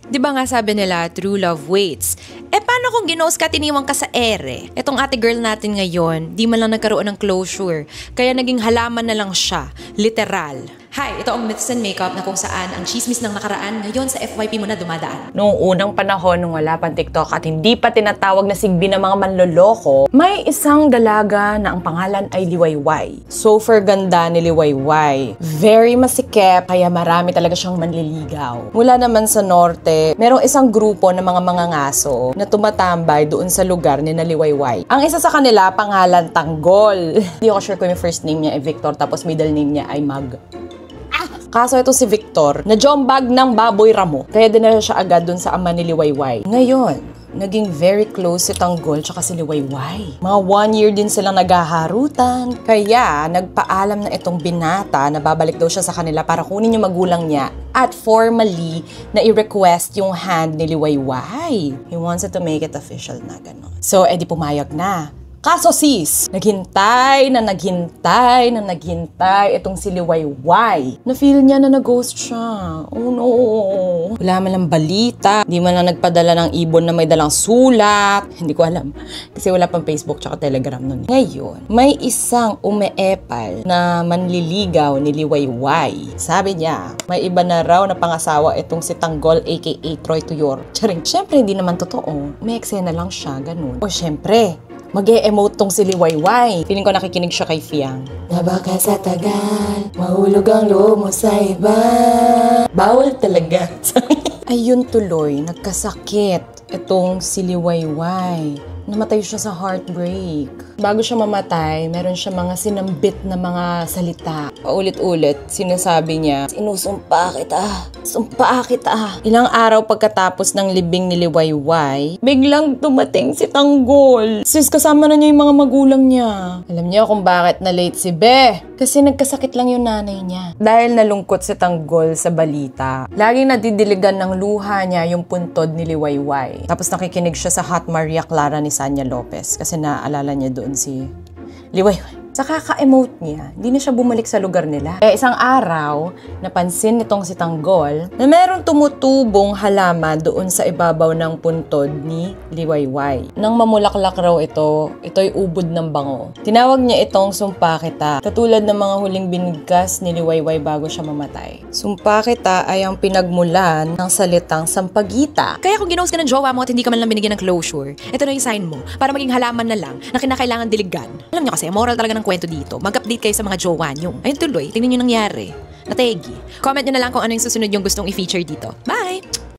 Di ba nga sabi nila, true love waits? Paano kung ginost ka, tiniwang ka sa ere? Etong ate girl natin ngayon, di man lang nagkaroon ng closure. Kaya naging halaman na lang siya. Literal. Hi, ito ang Myths and Makeup na kung saan ang chismis ng nakaraan ngayon sa FYP mo na dumadaan. Noong unang panahon, nung wala pang TikTok at hindi pa tinatawag na sigbi ng mga manloloko, may isang dalaga na ang pangalan ay Liwayway. Super ganda ni Liwayway. Very masikip, kaya marami talaga siyang manliligaw. Mula naman sa norte, merong isang grupo ng mga mangangaso na tumatambay doon sa lugar ni na Liwayway. Ang isa sa kanila, pangalan Tanggol. Hindi ako sure kung yung first name niya ay Victor, tapos middle name niya ay Mag. Kaso ito si Victor, na jombag ng baboy ramo. Kaya dinala siya agad dun sa ama ni Liwayway. Ngayon, naging very close si Tanggol tsaka si Liwayway. Mga 1 year din silang naghaharutan. Kaya nagpaalam na itong binata na babalik daw siya sa kanila para kunin yung magulang niya at formally na i-request yung hand ni Liwayway. He wants to make it official na gano'n. So, edi pumayag na. Kaso sis, naghintay itong si Liwayway. Na-feel niya na nag-ghost siya. Oh no. Wala man lang balita. Di man lang nagpadala ng ibon na may dalang sulat. Hindi ko alam. Kasi wala pang Facebook tsaka Telegram nun. Ngayon, may isang umeepal na manliligaw ni Liwayway. Sabi niya, may iba na raw na pangasawa itong si Tanggol aka Troy Tuyor. Charing, syempre hindi naman totoo. May eksena lang siya, ganun. O syempre, mag-e-emote tong si Liwayway. Feeling ko nakikinig siya kay Fiang. Na baka sa tagal, mahulog ang loob mo sa iba. Bawal talaga. Ayun tuloy, nagkasakit itong si Liwayway. Namatay siya sa heartbreak. Bago siya mamatay, meron siya mga sinambit na mga salita. Paulit-ulit, sinasabi niya, "Sinusumpa kita, sumpa kita." Ilang araw pagkatapos ng libing ni Liwayway, biglang dumating si Tanggol. Sis, kasama na niya yung mga magulang niya. Alam niyo kung bakit na late si Be? Kasi nagkasakit lang yung nanay niya. Dahil nalungkot si Tanggol sa balita, laging nadidiligan ng luha niya yung puntod ni Liwayway. Tapos nakikinig siya sa Hot Maria Clara ni Sanya Lopez kasi naaalala niya doon si Liwayway. Sa kaka-emote niya, hindi na siya bumalik sa lugar nila. Kaya isang araw, napansin nitong si Tanggol na meron tumutubong halaman doon sa ibabaw ng puntod ni Liwayway. Nang mamulaklak raw ito'y ubod ng bango. Tinawag niya itong sumpa kita, katulad ng mga huling binigkas ni Liwayway bago siya mamatay. Sumpa kita ay ang pinagmulan ng salitang sampagita. Kaya kung ginost ka ng jowa mo at hindi ka man lang binigyan ng closure, ito na yung sign mo para maging halaman na lang na kinakailangan diligan. Alam niyo kasi, moral talaga ng kwento dito. Mag-update kayo sa mga jowa nyo. Ayun tuloy, tingnan nyo nangyari. Nategi. Comment nyo na lang kung ano yung susunod yung gustong i-feature dito. Bye!